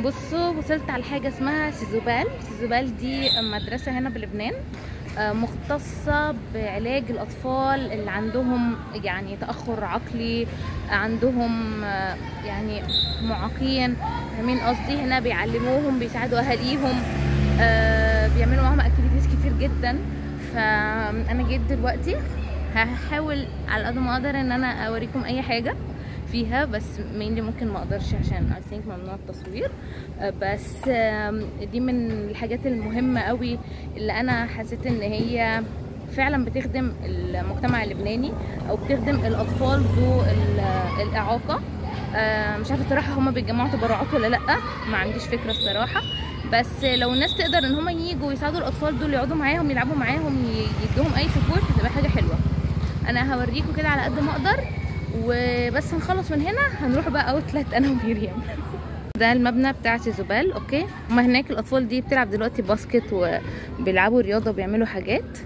بصوا وصلت على حاجه اسمها سيزوبال. سيزوبال دي مدرسه هنا بلبنان مختصه بعلاج الاطفال اللي عندهم يعني تاخر عقلي، عندهم يعني معاقين، فاهمين قصدي؟ هنا بيعلموهم، بيساعدوا اهاليهم، بيعملوا معاهم اكتيفيتيز كتير جدا. فانا جيت دلوقتي هحاول على قد ما اقدر ان انا اوريكم اي حاجه فيها، بس مين ممكن ما اقدرش عشان I think ممنوع التصوير. بس دي من الحاجات المهمه قوي اللي انا حسيت ان هي فعلا بتخدم المجتمع اللبناني او بتخدم الاطفال ذو الاعاقه. مش عارفه الصراحه هما بيتجمعوا تبرعات ولا لا، ما عنديش فكره الصراحه، بس لو الناس تقدر ان هما ييجوا يساعدوا الاطفال دول، يقعدوا معاهم يلعبوا معاهم يدوهم اي سبورت، هتبقى حاجه حلوه. انا هوريكم كده على قد ما اقدر، وبس نخلص من هنا هنروح بقى اوتلت انا ومريم. ده المبنى بتاع سيزوبال. اوكي، هما هناك الاطفال دي بتلعب دلوقتي باسكت وبيلعبوا رياضه وبيعملوا حاجات.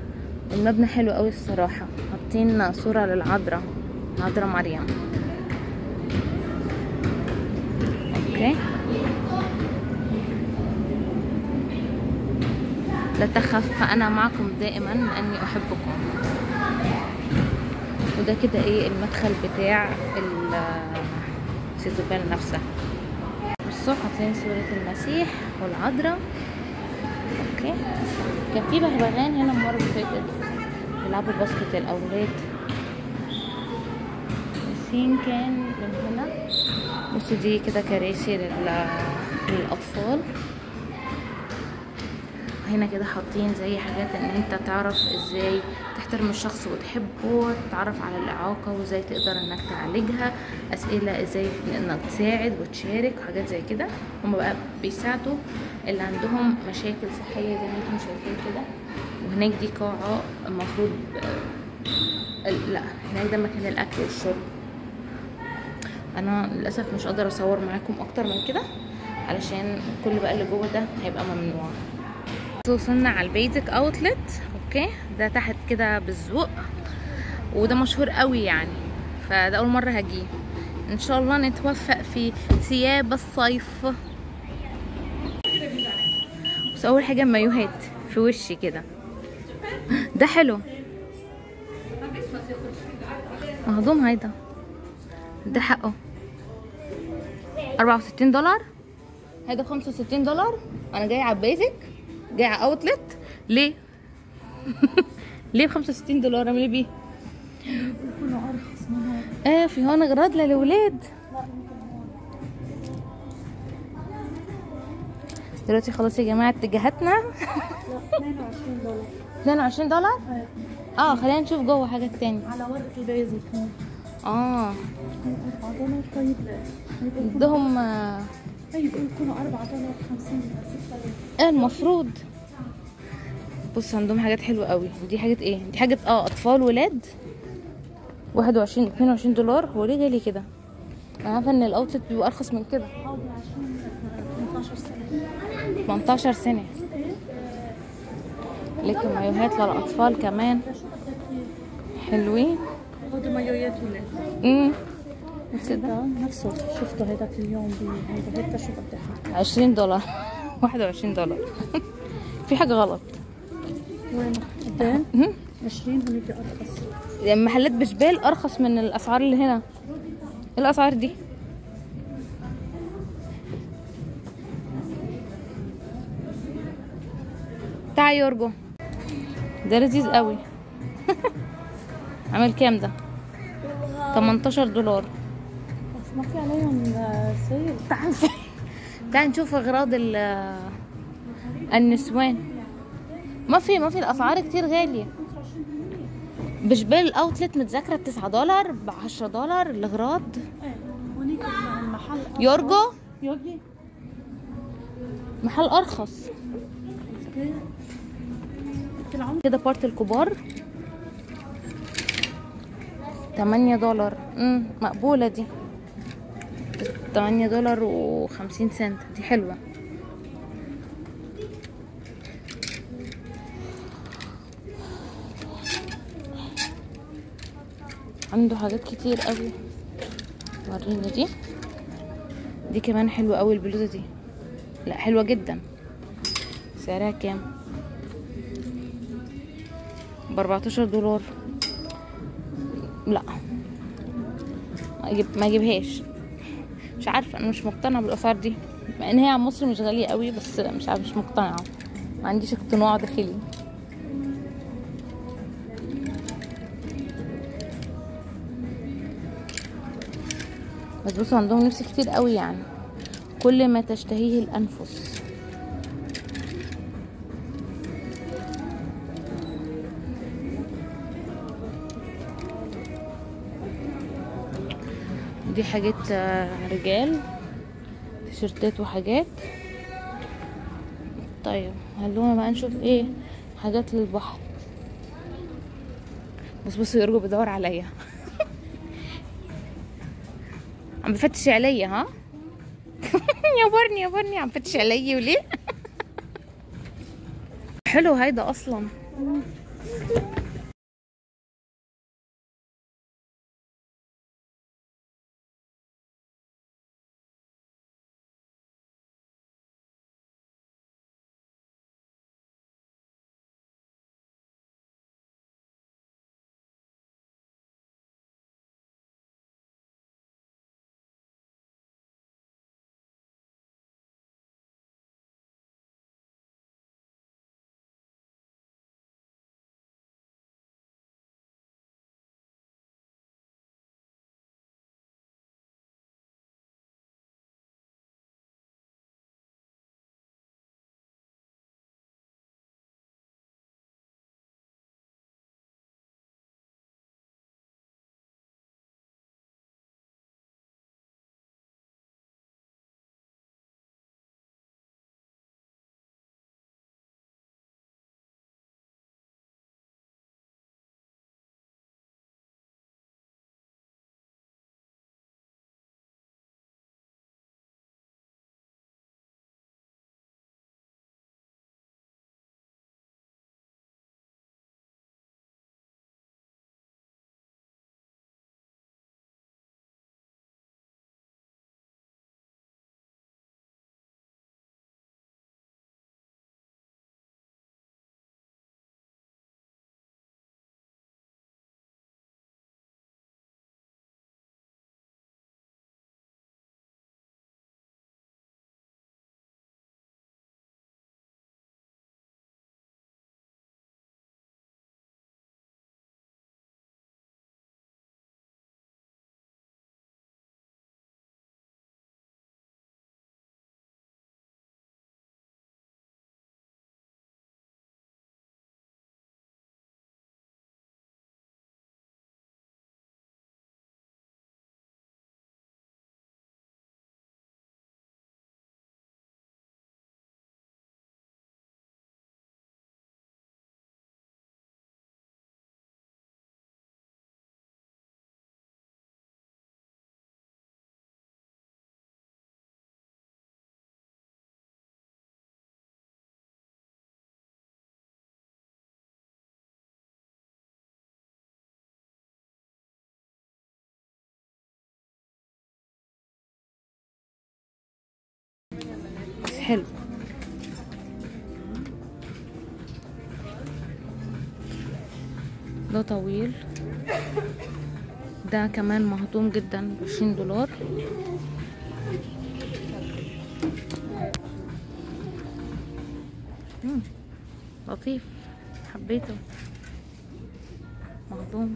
المبنى حلو قوي الصراحه، حاطين صوره للعذراء، عذراء مريم. اوكي، لا تخف فانا معكم دائما لاني احبكم. وده كده ايه المدخل بتاع سيزوبال نفسها. بصوا حاطين صورة المسيح والعذراء. اوكي، كان في بغبغان هنا المرة اللي فاتت بيلعبوا باسكت الاولاد، بسين كان من هنا. بصوا دي كده كراسي للاطفال. هنا كده حاطين زي حاجات ان انت تعرف ازاي تحترم الشخص وتحبه، تتعرف على الاعاقه وازاي تقدر انك تعالجها، اسئله ازاي انك تساعد وتشارك وحاجات زي كده. هم بقى بيساعدوا اللي عندهم مشاكل صحيه زي ما انتم شايفين كده. وهناك دي قاعه المفروض لا، هناك ده مكان الاكل والشرب. انا للاسف مش قادره اصور معاكم اكتر من كده علشان كل بقى اللي جوه ده هيبقى ممنوع. وصلنا على البيزك اوتلت. اوكي، ده تحت كده بالذوق، وده مشهور قوي يعني، فده اول مره هجيه. ان شاء الله نتوفق في ثياب الصيف. بس اول حاجه مايوهات في وشي كده، ده حلو. مهضوم هيدا، ده حقه $64. هيدا $65. انا جايه على البيزك، جايه على اوتلت ليه؟ ليه ب$65 اعمل ايه بيه؟ يكونوا ارخص من هيك. في هون اغراض للولاد. دلوقتي خلاص يا جماعه اتجاهاتنا. لا، $22. $22؟ خلينا نشوف جوه حاجات تاني على ورقه البيزك هون. $4. طيب بدهم طيب يكونوا $4.50 المفروض. بص عندهم حاجات حلوه قوي. ودي حاجه ايه؟ دي حاجه اطفال ولاد. $21-22. هو ليه غالي كده؟ انا عارفه ان الاوتلت بيبقى ارخص من كده. 18 سنه. 18 سنه. لكن مايوهات للاطفال كمان حلوين. هذا مايوهات ولاد. بس ده نفسه شفته هيداك اليوم بهيدا. هيدا شو بدها؟ $20. $21. في حاجه غلط. وين؟ قدام؟ 20 هونيك ارخص. يعني محلات بجبال ارخص من الاسعار اللي هنا. ايه الاسعار دي؟ تعال يورجو، ده لذيذ قوي. عامل كام ده؟ $18. بس ما في عليهم سيل. تعال نشوف اغراض النسوان. ما في الاسعار كتير غاليه. بجبال الاوتلت متذكره $9 $10 الاغراض. هونيك المحل يورجو يوجي محل ارخص كده. بارت الكبار $8. مقبوله دي. $8.50. دي حلوه. عنده حاجات كتير قوي. وريني دي كمان حلوه قوي البلوزه دي. لا حلوة جدا. سعرها كام؟ ب$14. لا ما اجيبهاش. مش عارفه، انا مش مقتنعه بالاسعار دي، مع ان هي على مصر مش غاليه قوي، بس مش عارفه، مش مقتنعه، ما عنديش اقتناع داخلي. بس بصوا عندهم لبس كتير قوي يعني، كل ما تشتهيه الانفس. دي حاجات رجال، تيشيرتات وحاجات. طيب خلونا بقى نشوف ايه حاجات للبحر. بس بصوا يرجو بيدور عليا عم بفتش عليا. ها يا برني عم بفتش عليا وليه؟ حلو هيدا اصلا. حلو. ده طويل، ده كمان مهضوم جدا ب$20. لطيف، حبيته، مهضوم.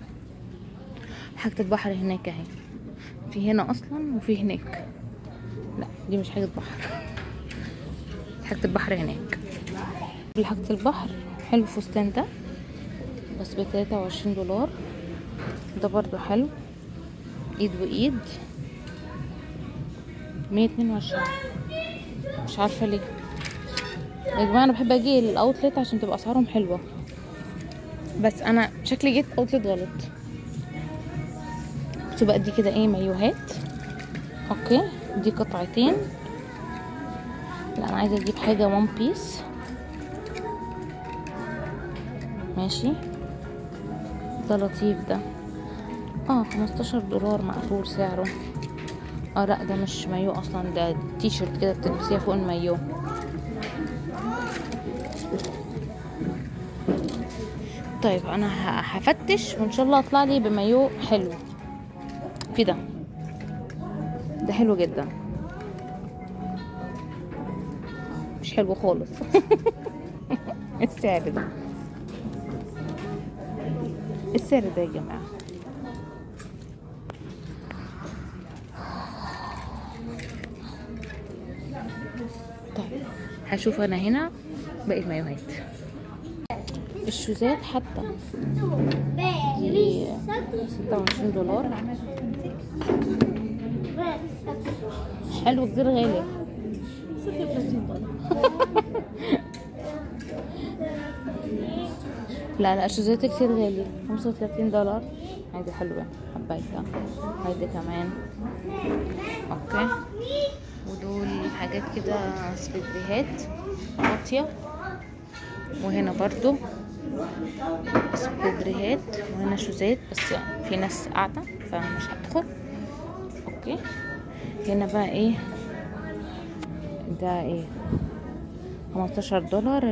حاجة البحر هناك اهي، في هنا اصلا وفي هناك. لا دي مش حاجة بحر، حاجة البحر هناك. حاجة البحر حلو. فستان ده بس ب$23. ده برضو حلو، ايد وايد، 122. مش عارفة ليه يا جماعة، انا بحب اجي الاوتلت عشان تبقى اسعارهم حلوة، بس انا شكلي جيت اوتلت غلط. بصوا بقى دي كده ايه، مايوهات. اوكي دي قطعتين. لا انا عايزة اجيب حاجة وان بيس. ماشي ده لطيف ده. $15 مقبول سعره. لا ده مش مايو اصلا، ده تي شيرت كده بتلبسيها فوق المايو. طيب انا هفتش وان شاء الله اطلع لي بمايو حلو. في ده حلو جدا، مش حلو خالص. السعر ده يا جماعه. طيب هشوف انا هنا باقي المايوهات. الشوزات حتى دي 26 دولار. حلو كتير غالي. 36 دولار. لا الشوزات كتير غالي، 35 دولار. هيدي حلوة حبيتها. هيدي كمان اوكي. ودول حاجات كده سبيدريهات واطية، وهنا برضو سبيدريهات، وهنا شوزات بس في ناس قاعدة فمش هدخل. اوكي هنا بقى ايه ده؟ ايه 15 دولار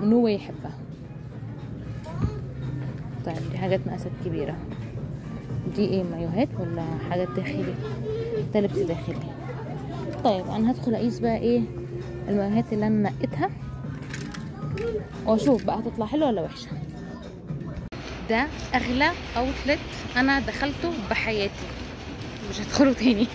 نوة يحبها. طيب دي حاجات مقاسات كبيرة. دي ايه مايوهات ولا حاجات داخلي؟ ده لبس داخلي. طيب انا هدخل اقيس بقى ايه المايوهات اللي انا نقيتها واشوف بقى هتطلع حلوة ولا وحشة. ده اغلى اوتلت انا دخلته بحياتي، مش هدخله تاني.